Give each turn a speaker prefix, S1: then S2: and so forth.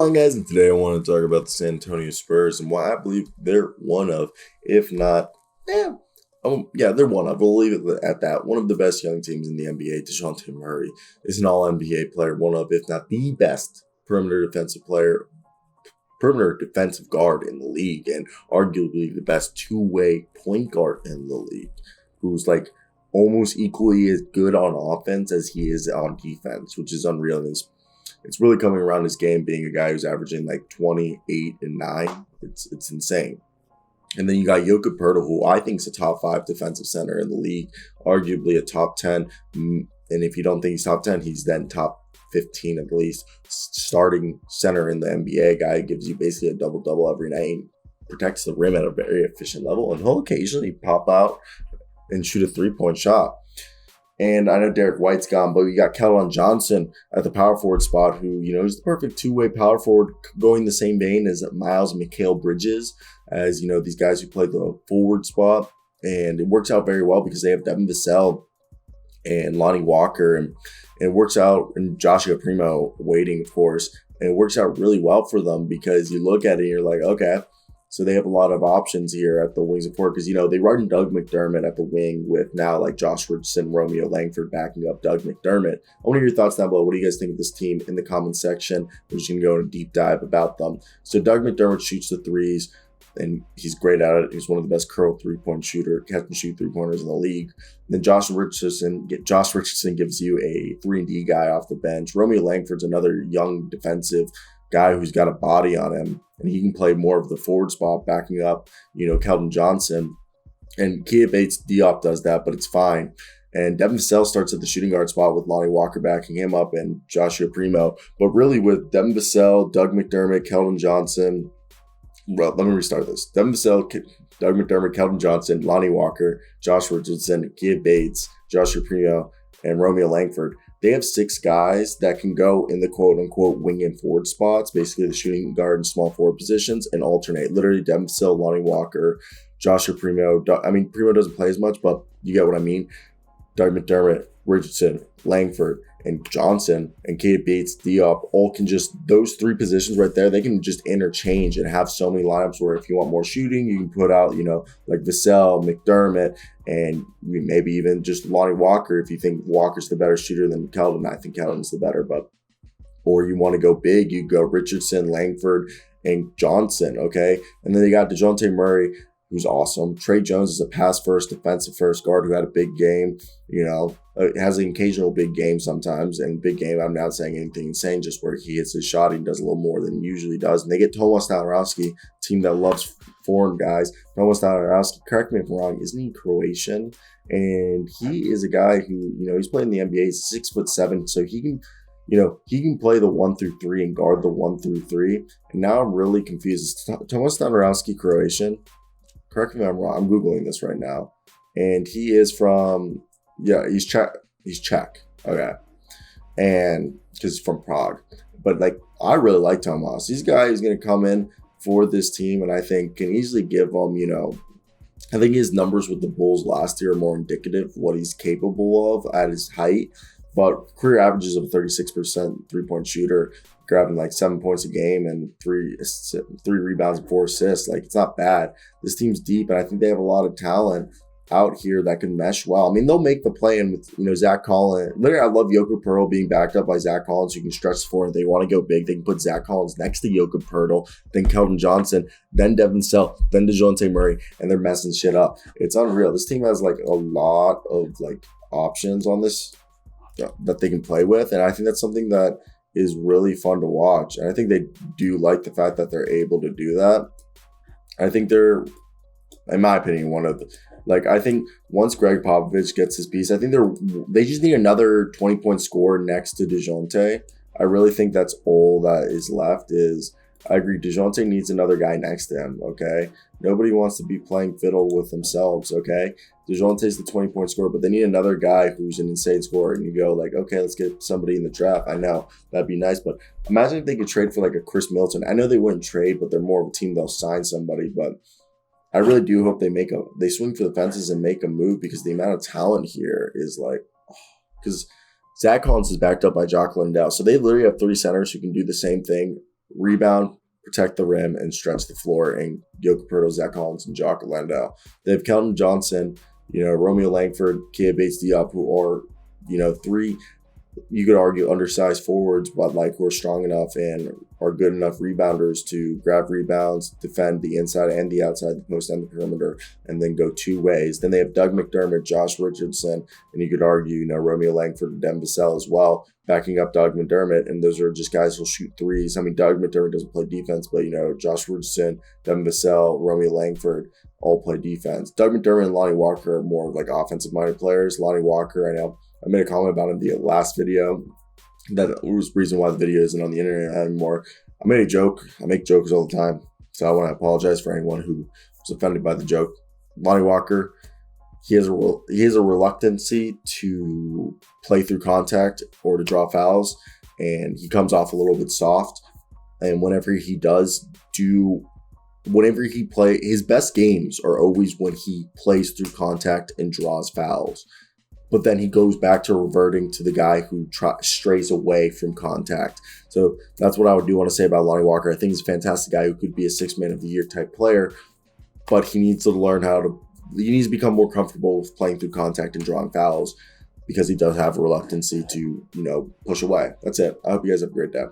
S1: Hi guys, and today I want to talk about the San Antonio Spurs and why I believe they're one of, if not, they're one of. We'll leave it at that. One of the best young teams in the NBA. DeJounte Murray is an All NBA player, one of, if not the best perimeter defensive guard in the league, and arguably the best two-way point guard in the league, who's like almost equally as good on offense as he is on defense, which is unreal. And it's really coming around his game being a guy who's averaging like 28 and 9. It's insane. And then you got Jokic Poeltl, who I think is a top 5 defensive center in the league, arguably a top 10. And if you don't think he's top 10, he's then top 15 at least. Starting center in the NBA, guy gives you basically a double-double every night, protects the rim at a very efficient level, and he'll occasionally pop out and shoot a three-point shot. And I know Derek White's gone, but you got Keldon Johnson at the power forward spot, who, is the perfect two-way power forward, going the same vein as Miles and Mikal Bridges, as, these guys who play the forward spot. And it works out very well because they have Devin Vassell and Lonnie Walker, and it works out, and Joshua Primo waiting, of course. And it works out really well for them because you look at it and you're like, okay, so they have a lot of options here at the wings and forward because, they run Doug McDermott at the wing with now like Josh Richardson, Romeo Langford backing up Doug McDermott. I want to hear your thoughts down below. What do you guys think of this team in the comment section? We're just going to go in a deep dive about them. So Doug McDermott shoots the threes, and he's great at it. He's one of the best curl three-point shooter, catch and shoot three-pointers in the league. And then Josh Richardson gives you a 3-and-D guy off the bench. Romeo Langford's another young defensive guy who's got a body on him, and he can play more of the forward spot, backing up, Keldon Johnson. And bates-diop does that, but it's fine. And Devin Vassell starts at the shooting guard spot with Lonnie Walker backing him up and Joshua Primo. But really with Devin Vassell, Doug McDermott, Keldon Johnson. Well, let me restart this. Devin Vassell, Doug McDermott, Keldon Johnson, Lonnie Walker, Josh Richardson, Bates, Joshua Primo, and Romeo Langford. They have 6 guys that can go in the quote-unquote wing and forward spots, basically the shooting guard and small forward positions, and alternate. Literally, Devin Vassell, Lonnie Walker, Joshua Primo. Primo doesn't play as much, but you get what I mean. Doug McDermott, Richardson, Langford, and Johnson, and bates-diop all can just, those 3 positions right there, they can just interchange and have so many lineups where if you want more shooting, you can put out, like Vassell, McDermott, and maybe even just Lonnie Walker if you think Walker's the better shooter than Keldon. I think Keldon's the better, or you want to go big, you go Richardson, Langford, and Johnson, okay? And then they got DeJounte Murray, who's awesome. Trey Jones is a pass-first, defensive-first guard who had a big game, has an occasional big game sometimes. And big game, I'm not saying anything insane, just where he hits his shot, he does a little more than he usually does. And they get Tomas Stanorowski, team that loves foreign guys. Tomas Stanorowski, correct me if I'm wrong, isn't he Croatian? And he is a guy who, he's playing in the NBA, he's 6'7", so he can he can play the 1 through 3 and guard the 1 through 3. And now I'm really confused. Is Tomas Stanorowski Croatian? Correct me if I'm wrong. I'm Googling this right now. And he is from, he's Czech. He's Czech. Okay. And because he's from Prague. But, I really like Tomas. This guy is going to come in for this team and I think can easily give them, I think his numbers with the Bulls last year are more indicative of what he's capable of at his height. But career averages of 36% three-point shooter, grabbing 7 points a game and three rebounds and 4 assists. It's not bad. This team's deep, and I think they have a lot of talent out here that can mesh well. I mean, they'll make the play in with, Zach Collins. Literally, I love Jokic Poeltl being backed up by Zach Collins, who can stretch the floor. If they want to go big, they can put Zach Collins next to Jokic Poeltl, then Keldon Johnson, then Devin Vassell, then DeJounte Murray, and they're messing shit up. It's unreal. This team has, a lot of, options on this that they can play with, and I think that's something that is really fun to watch. And I think they do like the fact that they're able to do that. I think they're, in my opinion, one of the, I think once Gregg Popovich gets his piece, I think they just need another 20-point scorer next to DeJounte. I really think that's all that is left is, I agree, DeJounte needs another guy next to him, okay? Nobody wants to be playing fiddle with themselves, okay? DeJounte's the 20-point scorer, but they need another guy who's an insane scorer. And you go okay, let's get somebody in the draft. I know, that'd be nice, but imagine if they could trade for a Chris Middleton. I know they wouldn't trade, but they're more of a team, they'll sign somebody. But I really do hope they swing for the fences and make a move because the amount of talent here is because Zach Collins is backed up by Jock Landale. So they literally have 3 centers who can do the same thing rebound, protect the rim, and stretch the floor. And Jokic, Zach Collins, and Jock Landau. They have Keldon Johnson, Romeo Langford, Kia Bates-Diop, who are, three, you could argue, undersized forwards, but who are strong enough and are good enough rebounders to grab rebounds, defend the inside and the outside, the post and the perimeter, and then go two ways. Then they have Doug McDermott, Josh Richardson, and you could argue, Romeo Langford and Devin Vassell as well, backing up Doug McDermott, and those are just guys who'll shoot threes. I mean, Doug McDermott doesn't play defense, but, Josh Richardson, Devin Vassell, Romeo Langford all play defense. Doug McDermott and Lonnie Walker are more of offensive-minded players. Lonnie Walker, I know, I made a comment about him in the last video. That was the reason why the video isn't on the internet anymore. I made a joke. I make jokes all the time. So I want to apologize for anyone who was offended by the joke. Lonnie Walker, he has a reluctancy to play through contact or to draw fouls. And he comes off a little bit soft. And whenever he play, his best games are always when he plays through contact and draws fouls. But then he goes back to reverting to the guy who strays away from contact. So that's what I do want to say about Lonnie Walker. I think he's a fantastic guy who could be a 6 man of the year type player, but he needs to learn he needs to become more comfortable with playing through contact and drawing fouls because he does have a reluctancy to, push away. That's it. I hope you guys have a great day.